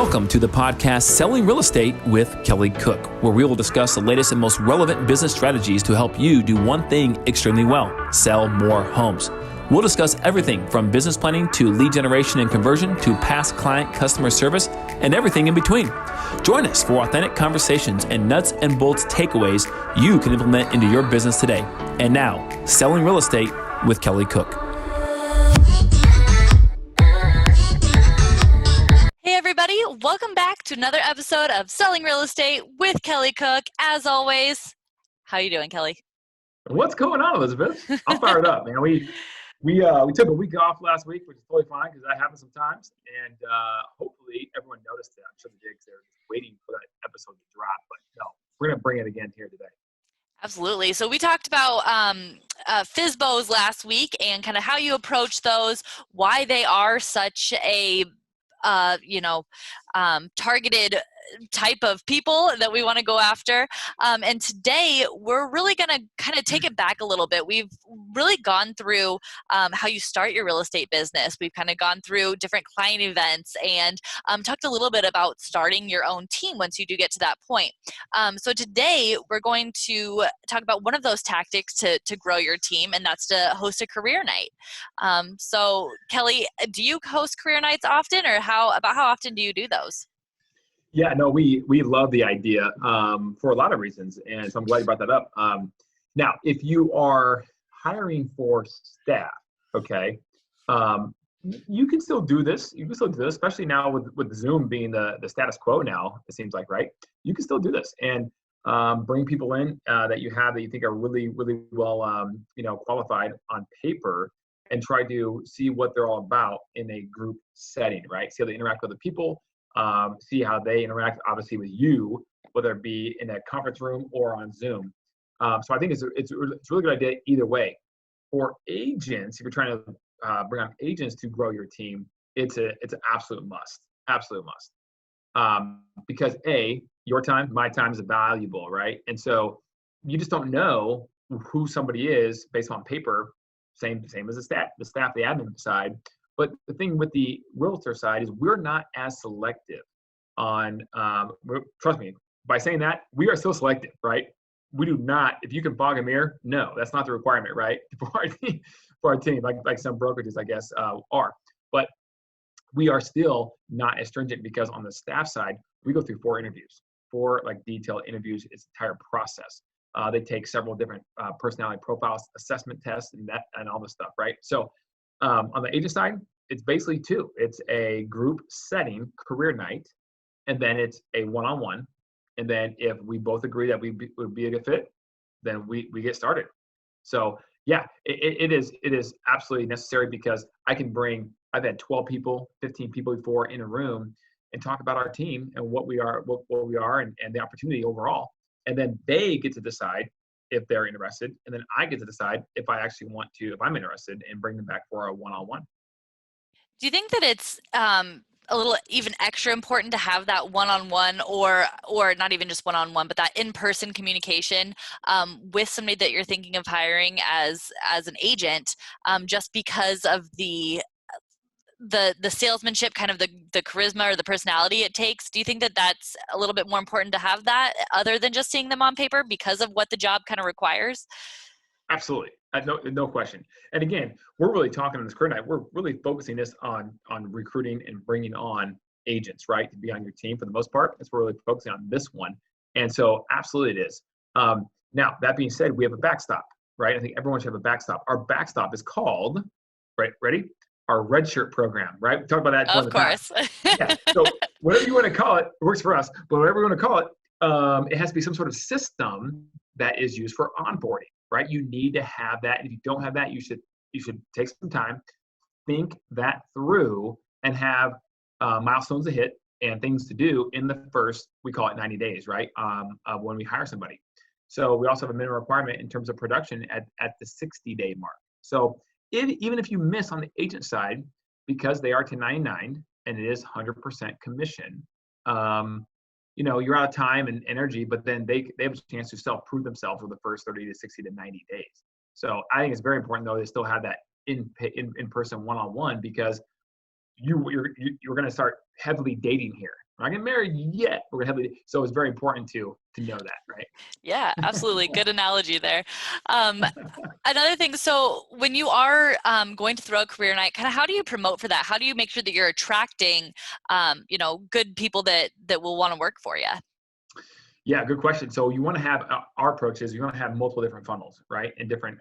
Welcome to the podcast Selling Real Estate with Kelly Cook, where we will discuss the latest and most relevant business strategies to help you do one thing extremely well: sell more homes. We'll discuss everything from business planning to lead generation and conversion to past client customer service and everything in between. Join us for authentic conversations and nuts and bolts takeaways you can implement into your business today. And now, Selling Real Estate with Kelly Cook. Hey everybody, welcome back to another episode of Selling Real Estate with Kelly Cook. As always, how you doing, Kelly? What's going on, Elizabeth? I'm fired up, man. We took a week off last week, which is totally fine because that happens sometimes. And hopefully everyone noticed it. I'm sure they did because they're just waiting for that episode to drop. But no, we're going to bring it again here today. Absolutely. So we talked about FSBOs last week and kind of how you approach those, why they are such a targeted type of people that we want to go after. And today we're really going to kind of take it back a little bit. We've really gone through how you start your real estate business. We've kind of gone through different client events and talked a little bit about starting your own team once you do get to that point. So today we're going to talk about one of those tactics to grow your team, and that's to host a career night. So Kelly, do you host career nights often, or how often do you do those? Yeah, no, we love the idea for a lot of reasons, and so I'm glad you brought that up. Now, if you are hiring for staff, okay, you can still do this. You can still do this, especially now with Zoom being the status quo now, it seems like, right? You can still do this and bring people in that you think are really, really well, qualified on paper, and try to see what they're all about in a group setting, right? See how they interact with the people. See how they interact, obviously, with you, whether it be in a conference room or on Zoom. So I think it's a really good idea either way. For agents, if you're trying to bring on agents to grow your team, it's an absolute must, because your time, my time is valuable, right? And so you just don't know who somebody is based on paper. Same as the staff, the admin side. But the thing with the realtor side is we're not as selective on, trust me, by saying that, we are still selective, right? We do not, if you can fog a mirror, no, that's not the requirement, right? For our team, like some brokerages, I guess, are. But we are still not as stringent because on the staff side, we go through four detailed interviews. It's the entire process. They take several different personality profiles, assessment tests, and all this stuff, right? So on the agent side, it's basically two. It's a group setting career night, and then it's a one-on-one. And then if we both agree that we would be a good fit, then we get started. So yeah, it is absolutely necessary because I've had 12 people, 15 people before in a room and talk about our team and what we are and the opportunity overall. And then they get to decide if they're interested, and then I get to decide if I'm interested, and bring them back for a one-on-one. Do you think that it's a little even extra important to have that one-on-one, or not even just one-on-one, but that in-person communication with somebody that you're thinking of hiring as an agent, just because of the salesmanship, kind of the charisma or the personality it takes? Do you think that that's a little bit more important to have that other than just seeing them on paper because of what the job kind of requires? Absolutely. No question. And again, we're really talking on this career night. We're really focusing this on recruiting and bringing on agents, right, to be on your team for the most part. That's what we're really focusing on this one. And so absolutely it is. Now, that being said, we have a backstop, right? I think everyone should have a backstop. Our backstop is called, right, ready? Our red shirt program, right? We talked about that. Of course. Yeah. So whatever you want to call it, works for us. But whatever you want to call it, it has to be some sort of system that is used for onboarding, right? You need to have that. And if you don't have that, you should take some time, think that through, and have milestones to hit and things to do in the first, we call it 90 days, right? Of when we hire somebody. So we also have a minimum requirement in terms of production at the 60-day mark. So even if you miss on the agent side, because they are 1099 and it is 100% commission, you're out of time and energy, but then they have a chance to self-prove themselves for the first 30 to 60 to 90 days. So I think it's very important, though, to still have that in-person one-on-one, because you're going to start heavily dating here. We're not getting married yet. We're going to heavily. So it's very important to know that, right? Yeah, absolutely. Good analogy there. Another thing, so when you are going to throw a career night, kind of how do you promote for that? How do you make sure that you're attracting, good people that will want to work for you? Yeah, good question. So you want to have our approach is you want to have multiple different funnels, right? And different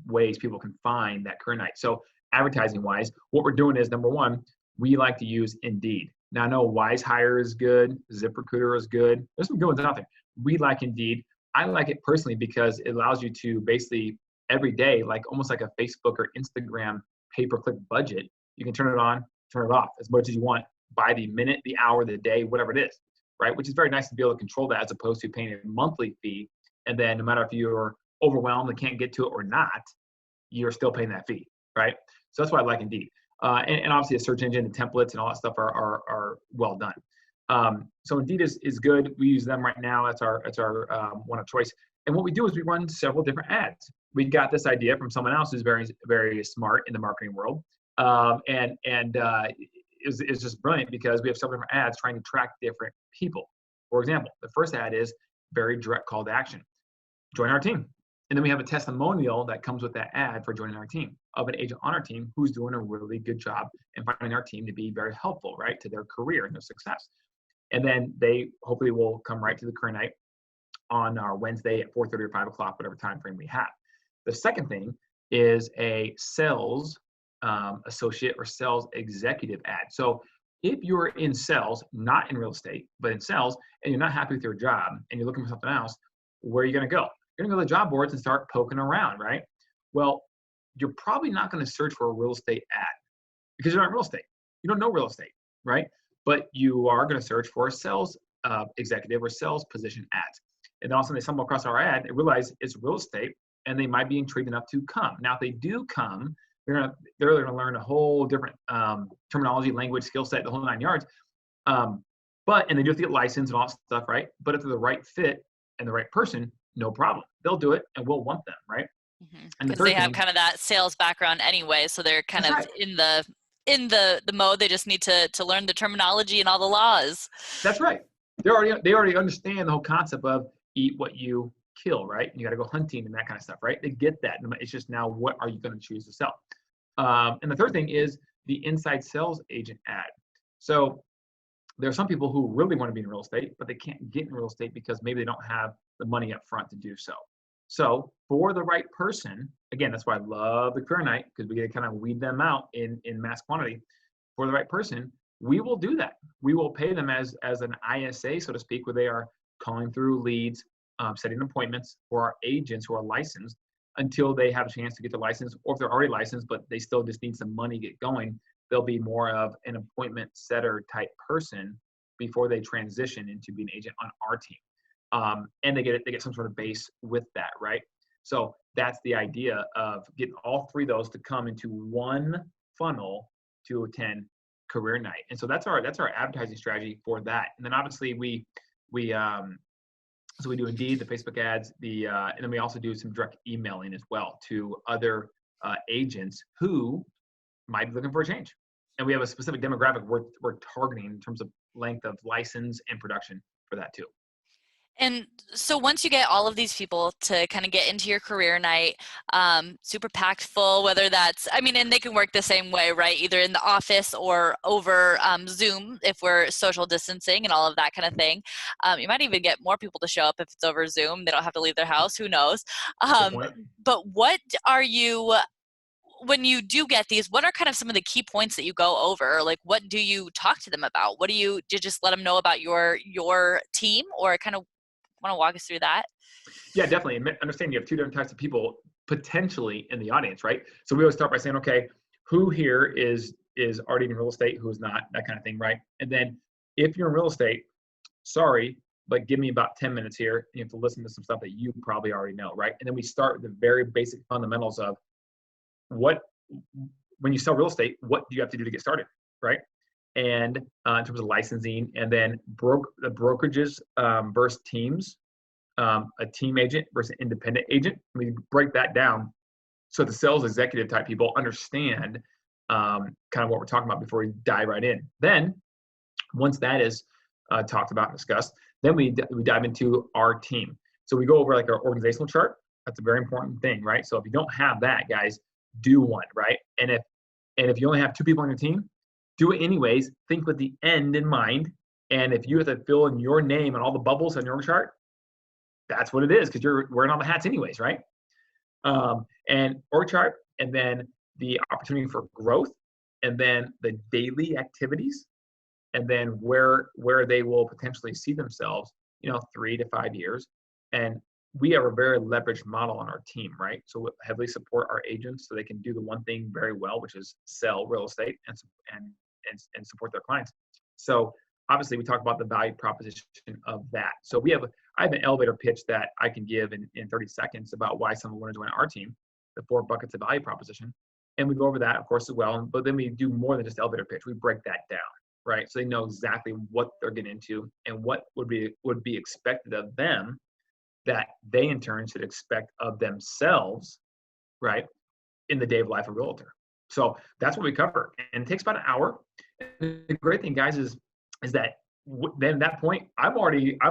ways people can find that career night. So advertising wise, what we're doing is number one, we like to use Indeed. Now I know Wise Hire is good, ZipRecruiter is good. There's some good ones out there. We like Indeed. I like it personally because it allows you to basically every day, like almost like a Facebook or Instagram pay-per-click budget, you can turn it on, turn it off as much as you want by the minute, the hour, the day, whatever it is. Right, which is very nice to be able to control that as opposed to paying a monthly fee. And then no matter if you're overwhelmed and can't get to it or not, you're still paying that fee, right? So that's why I like Indeed. And obviously a search engine, the templates and all that stuff are well done. So Indeed is good. We use them right now. That's our one of choice. And what we do is we run several different ads. We got this idea from someone else who's very, very smart in the marketing world. Is just brilliant because we have several different ads trying to attract different people. For example, the first ad is very direct call to action. Join our team. And then we have a testimonial that comes with that ad for joining our team of an agent on our team who's doing a really good job and finding our team to be very helpful, right, to their career and their success. And then they hopefully will come right to the career night on our Wednesday at 4:30 or 5 o'clock, whatever time frame we have. The second thing is a sales associate or sales executive ad. So if you're in sales, not in real estate, but in sales, and you're not happy with your job and you're looking for something else, where are you going to go? You're going to go to the job boards and start poking around, right? Well, you're probably not going to search for a real estate ad because you're not in real estate. You don't know real estate, right? But you are going to search for a sales executive or sales position ads. And then all of a sudden they stumble across our ad and realize it's real estate and they might be intrigued enough to come. Now, if they do come, they're gonna learn a whole different terminology, language, skill set, the whole 9 yards. And they do have to get licensed and all that stuff, right? But if they're the right fit and the right person, no problem. They'll do it, and we'll want them, right? Mm-hmm. And the Because third they have thing, kind of that sales background anyway, so they're kind of right. in the mode. They just need to learn the terminology and all the laws. That's right. They already understand the whole concept of eat what you kill, right? You got to go hunting and that kind of stuff, right? They get that. It's just now what are you going to choose to sell? And the third thing is the inside sales agent ad. So there are some people who really want to be in real estate, but they can't get in real estate because maybe they don't have the money up front to do so. So for the right person, again, that's why I love the career night because we get to kind of weed them out in mass quantity. For the right person, we will do that. We will pay them as an ISA, so to speak, where they are calling through leads, setting appointments for our agents who are licensed until they have a chance to get the license, or if they're already licensed, but they still just need some money to get going, they'll be more of an appointment setter type person before they transition into being an agent on our team. And they get some sort of base with that, right? So that's the idea of getting all three of those to come into one funnel to attend career night. And so that's our advertising strategy for that. And then obviously we do Indeed, the Facebook ads, and then we also do some direct emailing as well to other agents who might be looking for a change. And we have a specific demographic we're targeting in terms of length of license and production for that too. And so once you get all of these people to kind of get into your career night, super packed full, whether that's, and they can work the same way, right? Either in the office or over Zoom if we're social distancing and all of that kind of thing. You might even get more people to show up if it's over Zoom. They don't have to leave their house. Who knows? But what are you, when you do get these, what are kind of some of the key points that you go over? Like, what do you talk to them about? Do you just let them know about your team, or kind of want to walk us through that? Yeah, definitely. And understand you have two different types of people potentially in the audience, right? So we always start by saying, okay, who here is already in real estate, who's not, that kind of thing, right? And then if you're in real estate, sorry, but give me about 10 minutes here. You have to listen to some stuff that you probably already know, right? And then we start with the very basic fundamentals of when you sell real estate, what do you have to do to get started, right? And in terms of licensing, and then the brokerages versus teams, a team agent versus independent agent. We break that down so the sales executive type people understand kind of what we're talking about before we dive right in. Then once that is talked about and discussed, then we dive into our team. So we go over like our organizational chart. That's a very important thing, right? So if you don't have that, guys, do one, right? And if you only have 2 people on your team, do it anyways. Think with the end in mind. And if you have to fill in your name and all the bubbles on your chart, that's what it is, because you're wearing all the hats anyways, right? And org chart, and then the opportunity for growth, and then the daily activities, and then where they will potentially see themselves, 3 to 5 years. And we have a very leveraged model on our team, right? So we heavily support our agents so they can do the one thing very well, which is sell real estate and support their clients. So obviously we talk about the value proposition of that. So I have an elevator pitch that I can give in 30 seconds about why someone would join our team, the 4 buckets of value proposition. And we go over that, of course, as well. But then we do more than just elevator pitch. We break that down, right? So they know exactly what they're getting into and what would be expected of them that they in turn should expect of themselves, right, in the day of life of a realtor. So that's what we cover. And it takes about an hour. And the great thing, guys, is that then at that point, I'm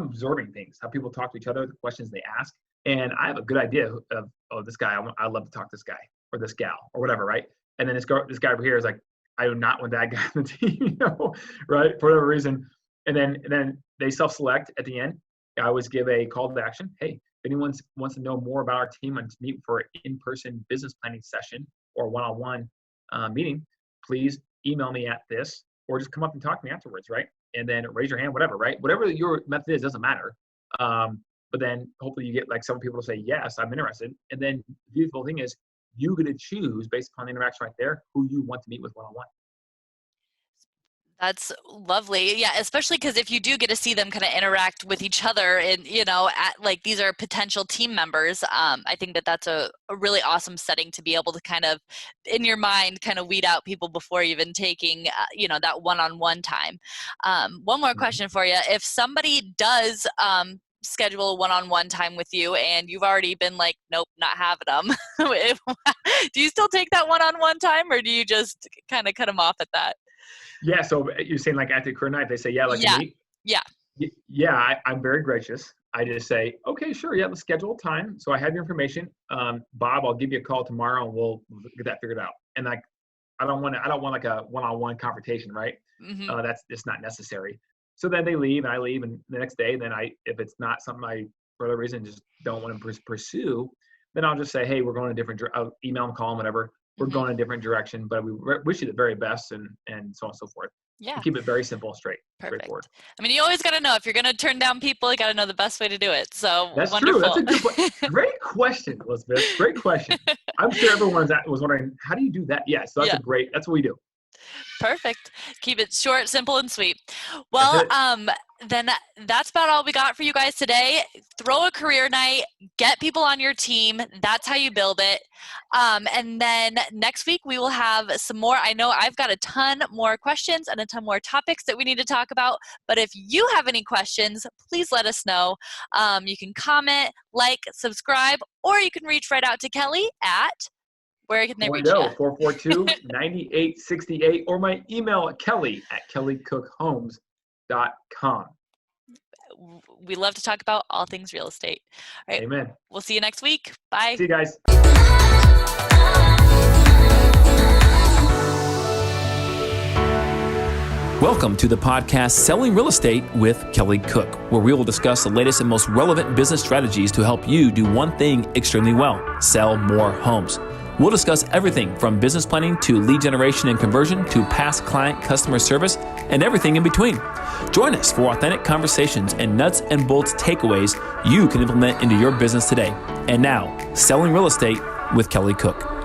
absorbing things, how people talk to each other, the questions they ask. And I have a good idea of this guy. I love to talk to this guy or this gal or whatever, right? And then this guy over here is like, I do not want that guy on the team, right? For whatever reason. And then they self-select at the end. I always give a call to action. Hey, if anyone wants to know more about our team and to meet for an in-person business planning session or one-on-one meeting, please email me at this, or just come up and talk to me afterwards, right? And then raise your hand, whatever, right? Whatever your method is, doesn't matter. But then hopefully you get like some people to say, yes, I'm interested. And then the beautiful thing is you get to choose based upon the interaction right there, who you want to meet with one-on-one. That's lovely. Yeah, especially because if you do get to see them kind of interact with each other and, like these are potential team members, I think that's a really awesome setting to be able to kind of, in your mind, kind of weed out people before even taking, that one-on-one time. One more question for you. If somebody does schedule a one-on-one time with you and you've already been like, nope, not having them, do you still take that one-on-one time, or do you just kind of cut them off at that? Yeah, so you're saying like at the career night, they say, yeah, let's meet? Yeah. Yeah, I'm very gracious. I just say, okay, sure, yeah, let's schedule a time. So I have your information. Bob, I'll give you a call tomorrow and we'll get that figured out. And like, I don't want like a one-on-one confrontation, right? Mm-hmm. That's just not necessary. So then they leave and I leave, and the next day, then if it's not something I, for whatever reason, just don't want to pursue, then I'll just say, hey, we're going a different, I'll email them, call them, whatever. We're going a different direction, but we wish you the very best and so on and so forth. Yeah. We keep it very simple, straightforward. I mean, you always got to know if you're going to turn down people, you got to know the best way to do it. So that's wonderful. True. That's a good great question, Elizabeth. Great question. I'm sure everyone was wondering, how do you do that? Yeah. So that's what we do. Perfect. Keep it short, simple, and sweet. Well, then that's about all we got for you guys today. Throw a career night, get people on your team. That's how you build it. And then next week we will have some more. I know I've got a ton more questions and a ton more topics that we need to talk about, but if you have any questions, please let us know. You can comment, like, subscribe, or you can reach right out to Kelly at, where can they reach you? 442-9868, or my email at kelly@kellycookhomes.com. We love to talk about all things real estate. All right. Amen. We'll see you next week. Bye. See you guys. Welcome to the podcast Selling Real Estate with Kelly Cook, where we will discuss the latest and most relevant business strategies to help you do one thing extremely well: sell more homes. We'll discuss everything from business planning to lead generation and conversion to past client customer service and everything in between. Join us for authentic conversations and nuts and bolts takeaways you can implement into your business today. And now, Selling Real Estate with Kelly Cook.